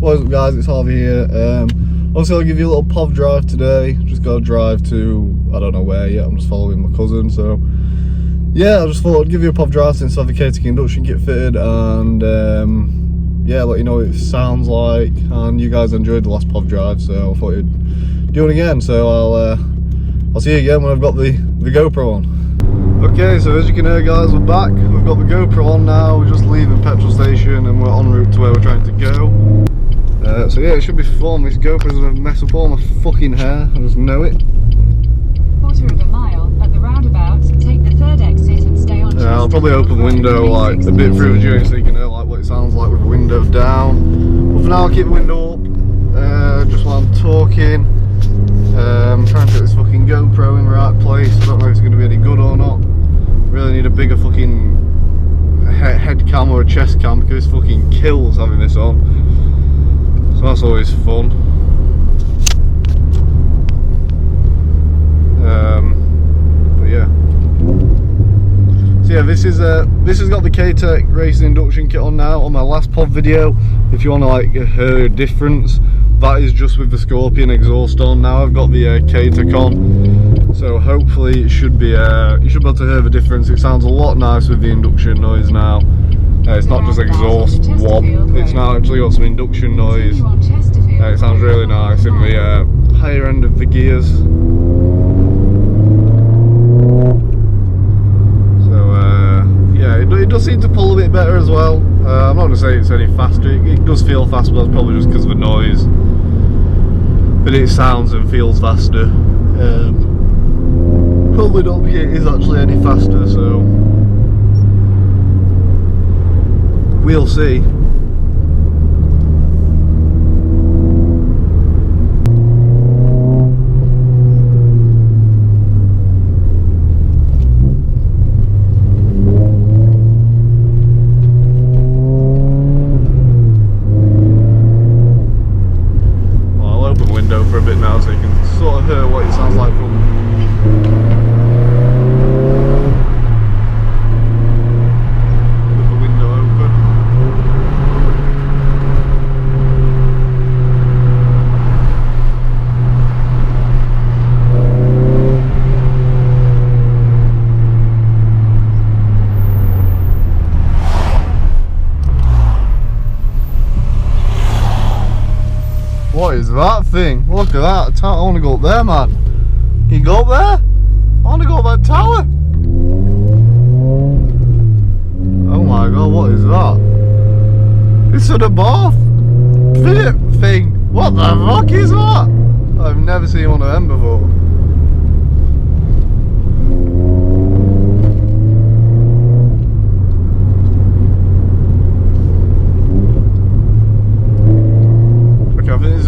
What is up guys, it's Harvey here. Obviously I'll give you a little POV drive today. Just got to drive to, I don't know where yet, I'm just following my cousin, so yeah, I just thought I'd give you a POV drive since I have the K-Tec Induction kit fitted, and yeah, let you know what it sounds like, and you guys enjoyed the last POV drive, so I thought you'd do it again, so I'll see you again when I've got the GoPro on. Okay, so as you can hear guys, we're back. We've got the GoPro on now, we're just leaving petrol station and we're en route to where we're trying to go. So yeah, it should be fun. This GoPro's gonna mess up all my fucking hair, I just know it. Quarter of a mile at the roundabout, take the third exit and stay on. Yeah, I'll probably open the window like a bit through the journey so you can hear like what it sounds like with the window down. But for now I'll keep the window up, just while I'm talking. I'm trying to get this fucking GoPro in the right place. I don't know if it's going to be any good or not. Really need a bigger fucking head cam or a chest cam because it fucking kills having this on. So that's always fun. But yeah. So yeah, this has got the K-Tec racing induction kit on now. On my last POV video, if you want to like hear a difference, that is just with the Scorpion exhaust on. Now I've got the K-Tec on, so hopefully it should be you should be able to hear the difference. It sounds a lot nicer with the induction noise now. It's not just exhaust wob, it's now actually got some induction noise. It sounds really nice in the higher end of the gears. So yeah, it does seem to pull a bit better as well. I'm not going to say it's any faster, it does feel faster, but that's probably just because of the noise. But it sounds and feels faster. Probably not because it is actually any faster, so we'll see. For a bit now so you can sort of hear what it sounds like from with the window open. What is that thing? Look at that. I want to go up there, man. Can you go up there? I want to go up that tower. Oh my god, what is that? It's an above thing. What the fuck is that? I've never seen one of them before.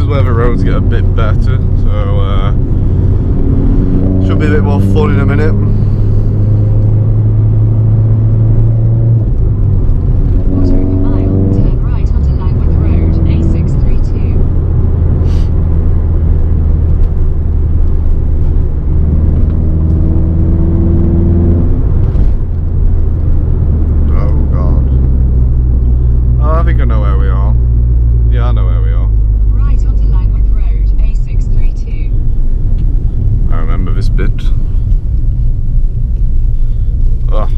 Where the roads get a bit better, so should be a bit more fun in a minute. Quarter of a mile, turn right onto Langworth Road, A632. Oh god. Oh, I think I know where we are. Yeah, I know where we are. This bit. Ugh.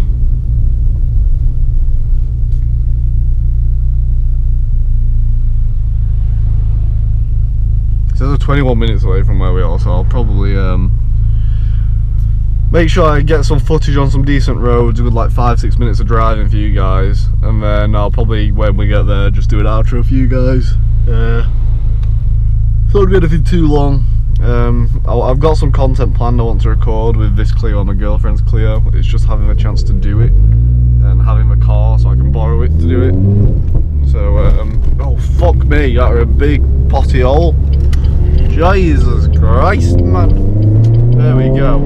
So they're 21 minutes away from where we are, so I'll probably make sure I get some footage on some decent roads with like 5-6 minutes of driving for you guys, and then I'll probably, when we get there, just do an outro for you guys. So it won't be anything too long. I've got some content planned I want to record with this Clio, my girlfriend's Clio. It's just having a chance to do it and having the car so I can borrow it to do it. So, oh fuck me, that are a big potty hole. Jesus Christ, man. There we go.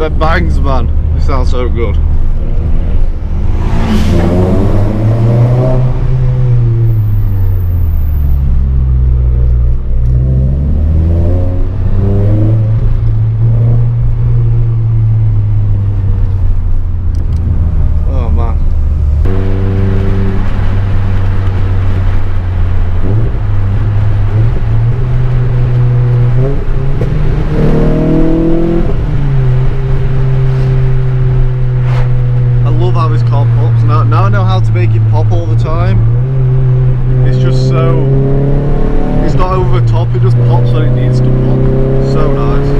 It bangs, man. This sounds so good. Now I know how to make it pop all the time. It's just so, it's not over the top, it just pops when it needs to pop. So nice.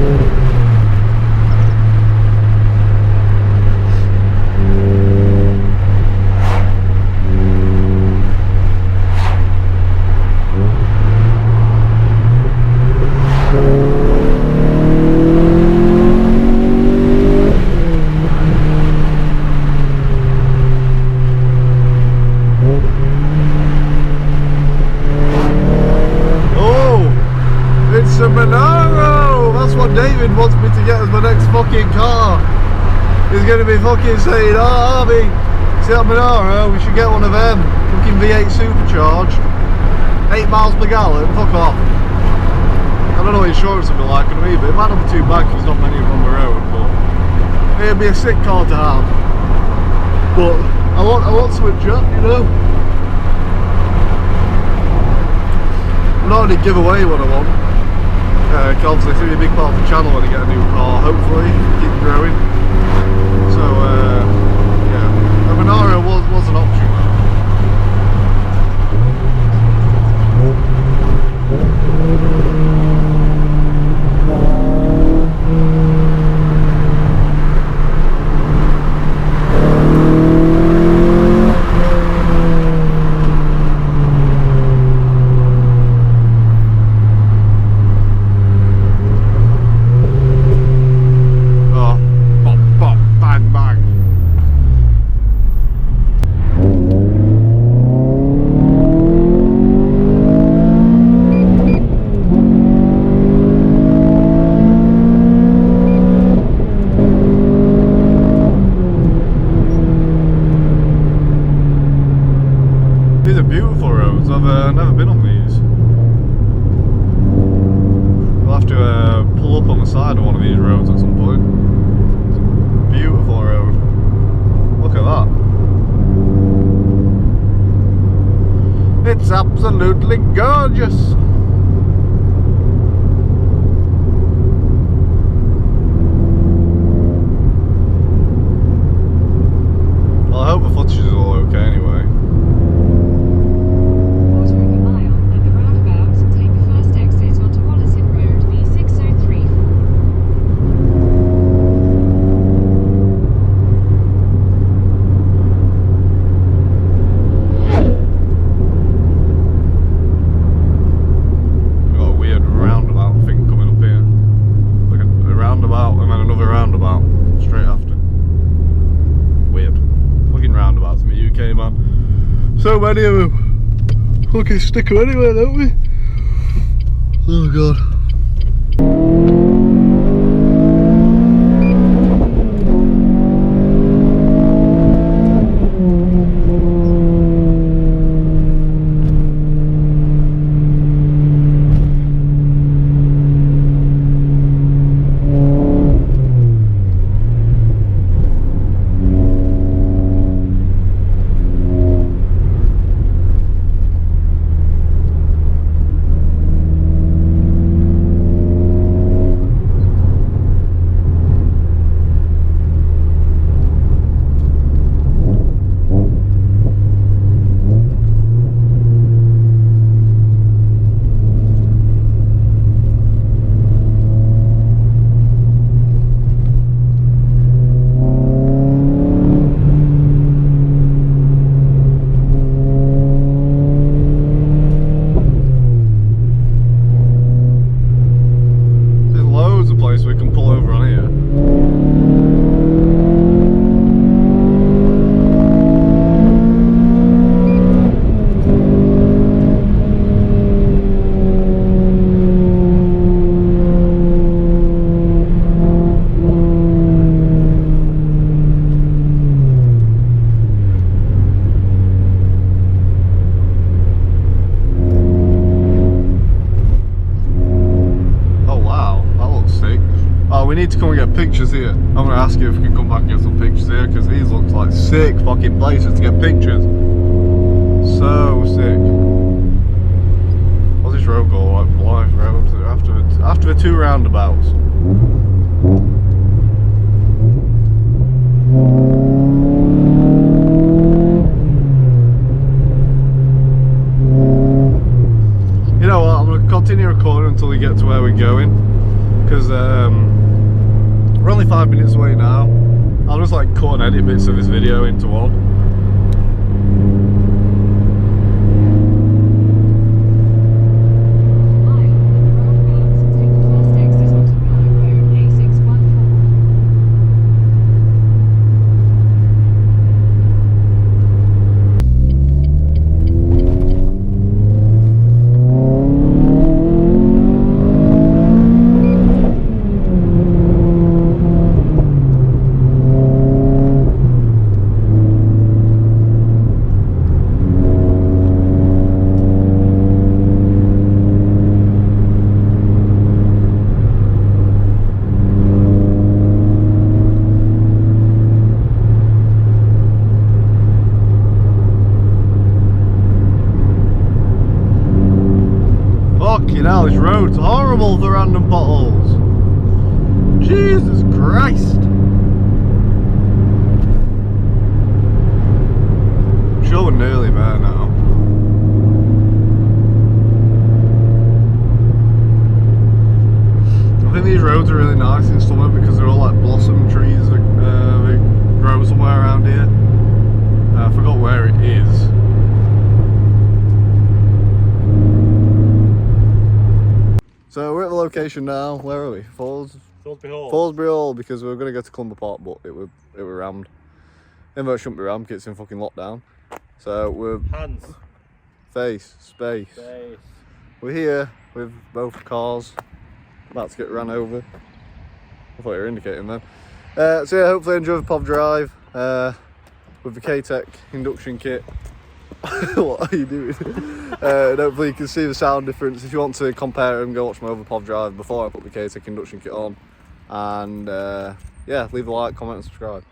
David wants me to get as my next fucking car. He's going to be fucking saying, oh Harvey, see that Monaro, we should get one of them. Fucking V8 supercharged, 8 miles per gallon, fuck off. I don't know what insurance will be like on me, but it might not be too bad because there's not many of them on the road, but it'd be a sick car to have. But I want switch up, you know. I'm not going to give away what I want. Obviously it's going to be a big part of the channel when I get a new car, hopefully, keep growing. So yeah, a Monaro was an option. Beautiful roads. I've never been on these. We'll have to pull up on the side of one of these roads at some point. It's a beautiful road. Look at that. It's absolutely gorgeous. Well, I hope the footage is all okay anyway. So many of them. Fucking stick them anywhere, don't we? Oh god. we need to come and get pictures here. I'm going to ask you if we can come back and get some pictures here, because these look like sick fucking places to get pictures. So sick. What's this road called? Like Blythe Road? After the 2 roundabouts. You know what? I'm going to continue recording until we get to where we're going, because we're only 5 minutes away now. I'll just like cut and edit bits of this video into one. Fucking hell, this road's horrible for random potholes. Jesus Christ. I'm sure we're nearly there now. I think these roads are really nice in summer because they're all like blossom trees that grow somewhere around here. I forgot where it is. So we're at the location now. Where are we? Thoresby Hall. Thoresby Hall, because we were going to go to Clumber Park, but it were rammed. Even though it shouldn't be rammed, because it's in fucking lockdown. So we're Hands. Space. We're here with both cars, about to get ran over. I thought you were indicating then. So yeah, hopefully enjoy the POV drive with the K-Tec induction kit. What are you doing? And hopefully you can see the sound difference. If you want to compare them, go watch my other POV drive before I put the K-Tec induction kit on. And yeah, leave a like, comment and subscribe.